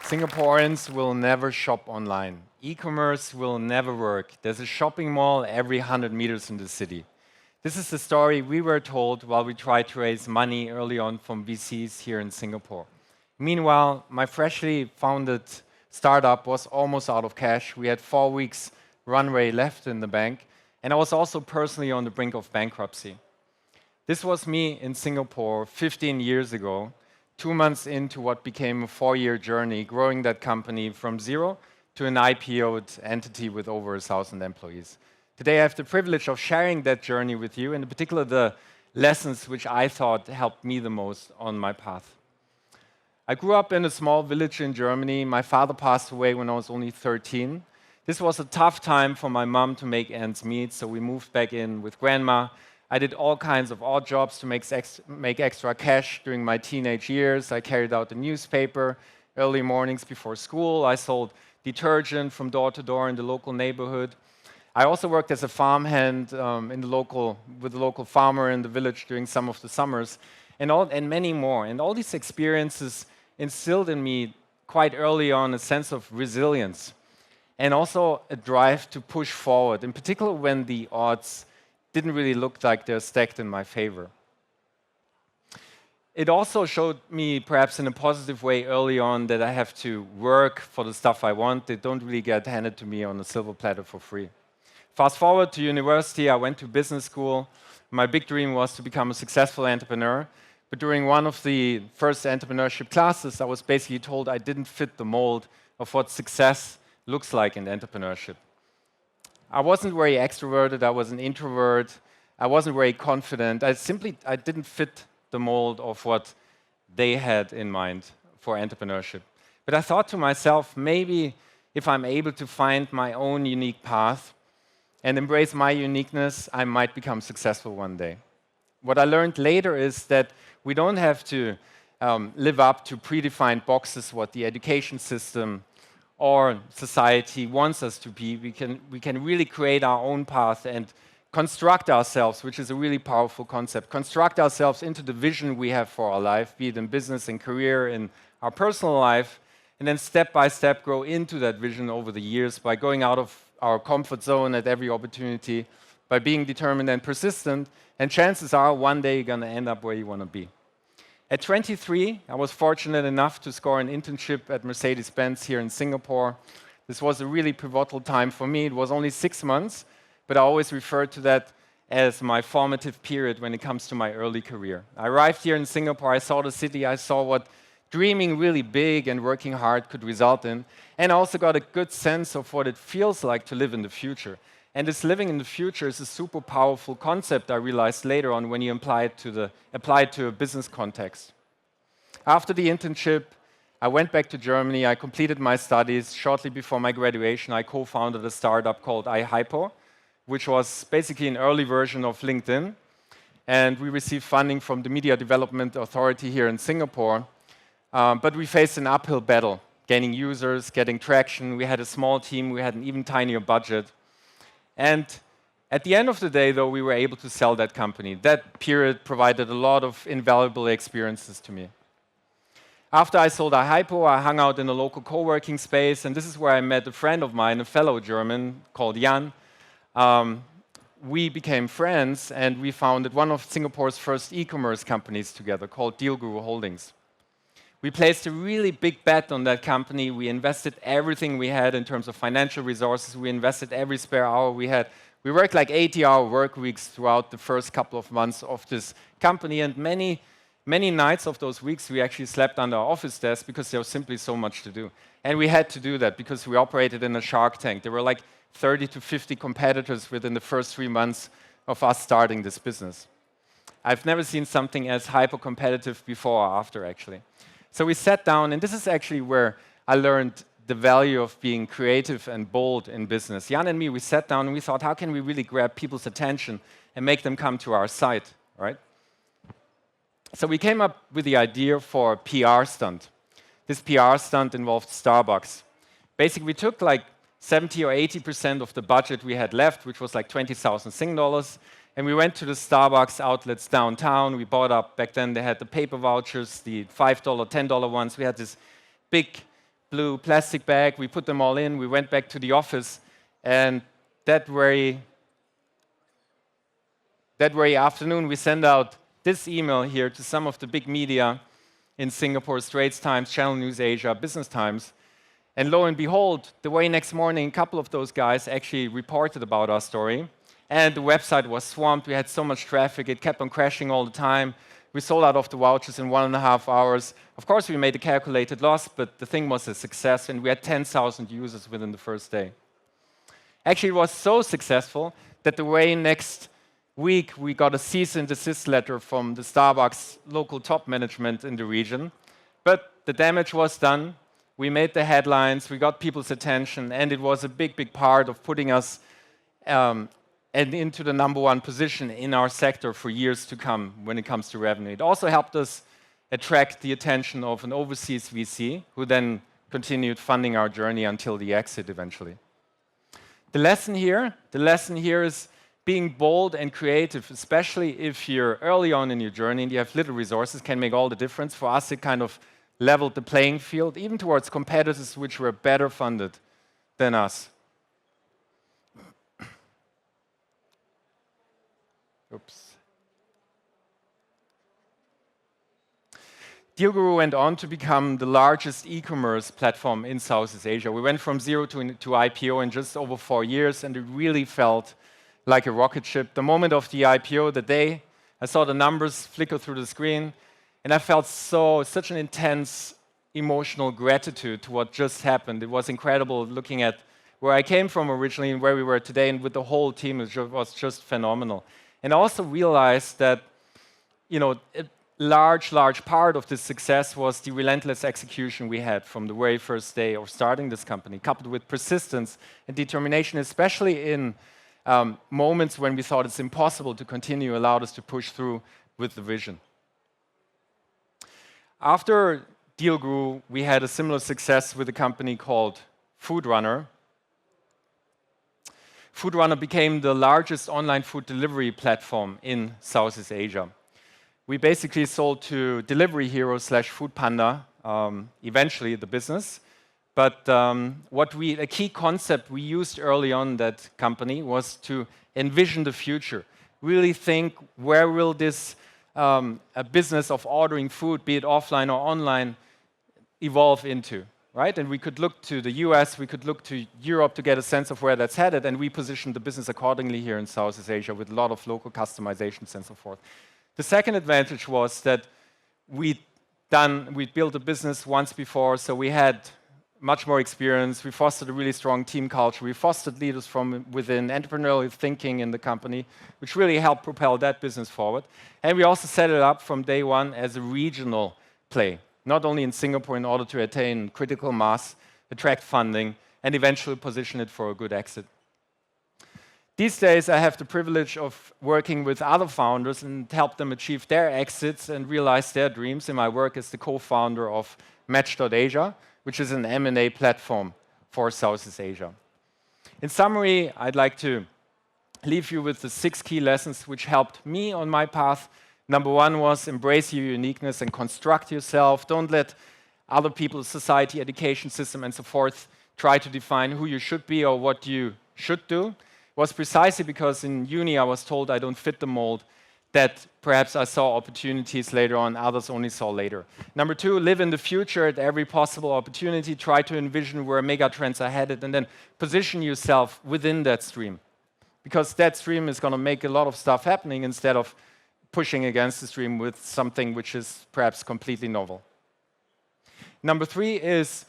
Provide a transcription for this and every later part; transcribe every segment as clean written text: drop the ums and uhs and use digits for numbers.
Singaporeans will never shop online. E-commerce will never work. There's a shopping mall every 100 meters in the city. This is the story we were told while we tried to raise money early on from VCs here in Singapore. Meanwhile, my freshly founded startup was almost out of cash. We had 4 weeks runway left in the bank, and I was also personally on the brink of bankruptcy. This was me in Singapore 15 years ago, 2 months into what became a 4-year journey, growing that company from zero to an IPO'd entity with over 1,000 employees. Today I have the privilege of sharing that journey with you, and in particular the lessons which I thought helped me the most on my path. I grew up in a small village in Germany. My father passed away when I was only 13. This was a tough time for my mom to make ends meet, so we moved back in with grandma. I did all kinds of odd jobs to make extra cash during my teenage years. I carried out the newspaper early mornings before school. I sold detergent from door to door in the local neighborhood. I also worked as a farmhand with the local farmer in the village during some of the summers, and many more. And all these experiences instilled in me quite early on a sense of resilience and also a drive to push forward, in particular when the odds didn't really look like they're stacked in my favor. It also showed me, perhaps in a positive way early on, that I have to work for the stuff I want. They don't really get handed to me on a silver platter for free. Fast forward to university, I went to business school. My big dream was to become a successful entrepreneur. But during one of the first entrepreneurship classes, I was basically told I didn't fit the mold of what success looks like in entrepreneurship. I wasn't very extroverted, I was an introvert, I wasn't very confident. I didn't fit the mold of what they had in mind for entrepreneurship. But I thought to myself, maybe if I'm able to find my own unique path and embrace my uniqueness, I might become successful one day. What I learned later is that we don't have to live up to predefined boxes, what the education system or society wants us to be. We can really create our own path and construct ourselves, which is a really powerful concept. Construct ourselves into the vision we have for our life, be it in business and career, in our personal life, and then step by step grow into that vision over the years by going out of our comfort zone at every opportunity, by being determined and persistent, and chances are one day you're going to end up where you want to be. At 23, I was fortunate enough to score an internship at Mercedes-Benz here in Singapore. This was a really pivotal time for me. It was only 6 months, but I always refer to that as my formative period when it comes to my early career. I arrived here in Singapore, I saw the city, I saw what dreaming really big and working hard could result in, and I also got a good sense of what it feels like to live in the future. And this living in the future is a super powerful concept I realized later on when you apply it to a business context. After the internship, I went back to Germany, I completed my studies. Shortly before my graduation, I co-founded a startup called iHypo, which was basically an early version of LinkedIn. And we received funding from the Media Development Authority here in Singapore. But we faced an uphill battle, gaining users, getting traction. We had a small team, we had an even tinier budget. And at the end of the day, though, we were able to sell that company. That period provided a lot of invaluable experiences to me. After I sold iHypo, I hung out in a local co-working space, and this is where I met a friend of mine, a fellow German called Jan. We became friends, and we founded one of Singapore's first e-commerce companies together called Dealguru Holdings. We placed a really big bet on that company. We invested everything we had in terms of financial resources. We invested every spare hour we had. We worked like 80-hour work weeks throughout the first couple of months of this company, and many nights of those weeks we actually slept under our office desk because there was simply so much to do. And we had to do that because we operated in a shark tank. There were like 30 to 50 competitors within the first 3 months of us starting this business. I've never seen something as hyper-competitive before or after, actually. So we sat down, and this is actually where I learned the value of being creative and bold in business. Jan and me, we sat down and we thought, how can we really grab people's attention and make them come to our site, right? So we came up with the idea for a PR stunt. This PR stunt involved Starbucks. Basically, we took like 70 or 80% of the budget we had left, which was like 20,000 Sing dollars, and we went to the Starbucks outlets downtown. We bought up, back then they had the paper vouchers, the $5, $10 ones. We had this big blue plastic bag. We put them all in. We went back to the office, and that very afternoon, we sent out this email here to some of the big media in Singapore: Straits Times, Channel News Asia, Business Times. And lo and behold, the very next morning, a couple of those guys actually reported about our story. And the website was swamped. We had so much traffic. It kept on crashing all the time. We sold out of the vouchers in 1.5 hours. Of course, we made a calculated loss, but the thing was a success, and we had 10,000 users within the first day. Actually, it was so successful that the very next week, we got a cease and desist letter from the Starbucks local top management in the region. But the damage was done. We made the headlines, we got people's attention, and it was a big, big part of putting us into the #1 position in our sector for years to come when it comes to revenue. It also helped us attract the attention of an overseas VC, who then continued funding our journey until the exit eventually. The lesson here is being bold and creative, especially if you're early on in your journey and you have little resources, can make all the difference. For us, it kind of leveled the playing field, even towards competitors which were better funded than us. Oops. Dealguru went on to become the largest e-commerce platform in Southeast Asia. We went from zero to IPO in just over 4 years, and it really felt like a rocket ship. The moment of the IPO, the day, I saw the numbers flicker through the screen, and I felt such an intense emotional gratitude to what just happened. It was incredible looking at where I came from originally and where we were today, and with the whole team, it was just phenomenal. And I also realized that, a large part of this success was the relentless execution we had from the very first day of starting this company, coupled with persistence and determination, especially in moments when we thought it's impossible to continue, allowed us to push through with the vision. After Dealguru, we had a similar success with a company called Foodrunner. Foodrunner became the largest online food delivery platform in Southeast Asia. We basically sold to Delivery Hero / Foodpanda, eventually the business. But a key concept we used early on in that company was to envision the future. Really think, where will this a business of ordering food, be it offline or online, evolve into, right? And we could look to the US, we could look to Europe to get a sense of where that's headed, and we positioned the business accordingly here in Southeast Asia with a lot of local customizations and so forth. The second advantage was that we'd built a business once before, so we had much more experience. We fostered a really strong team culture. We fostered leaders from within, entrepreneurial thinking in the company, which really helped propel that business forward. And we also set it up from day one as a regional play, not only in Singapore in order to attain critical mass, attract funding, and eventually position it for a good exit. These days, I have the privilege of working with other founders and help them achieve their exits and realize their dreams in my work as the co-founder of Match.Asia, which is an M&A platform for Southeast Asia. In summary, I'd like to leave you with the 6 key lessons which helped me on my path. Number 1 was embrace your uniqueness and construct yourself. Don't let other people, society, education system, and so forth try to define who you should be or what you should do. It was precisely because in uni I was told I don't fit the mold that perhaps I saw opportunities later on, others only saw later. Number 2, live in the future at every possible opportunity. Try to envision where mega trends are headed and then position yourself within that stream. Because that stream is going to make a lot of stuff happening instead of pushing against the stream with something which is perhaps completely novel. Number 3 is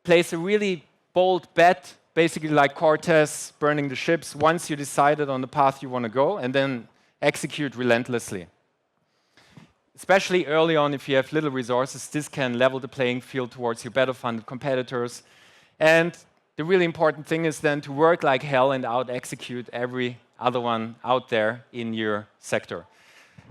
place a really bold bet, basically like Cortez burning the ships, once you decided on the path you want to go, and then execute relentlessly. Especially early on, if you have little resources, this can level the playing field towards your better funded competitors. And the really important thing is then to work like hell and out-execute every other one out there in your sector.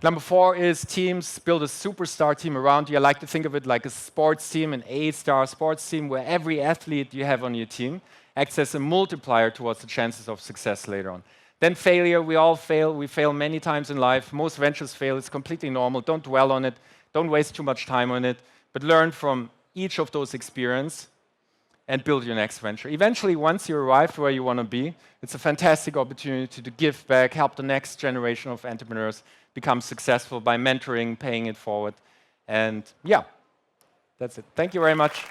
Number 4 is teams. Build a superstar team around you. I like to think of it like a sports team, an A-star sports team, where every athlete you have on your team acts as a multiplier towards the chances of success later on. Then failure, we all fail. We fail many times in life. Most ventures fail. It's completely normal. Don't dwell on it. Don't waste too much time on it. But learn from each of those experiences and build your next venture. Eventually, once you arrive where you want to be, it's a fantastic opportunity to give back, help the next generation of entrepreneurs become successful by mentoring, paying it forward. And yeah, that's it. Thank you very much.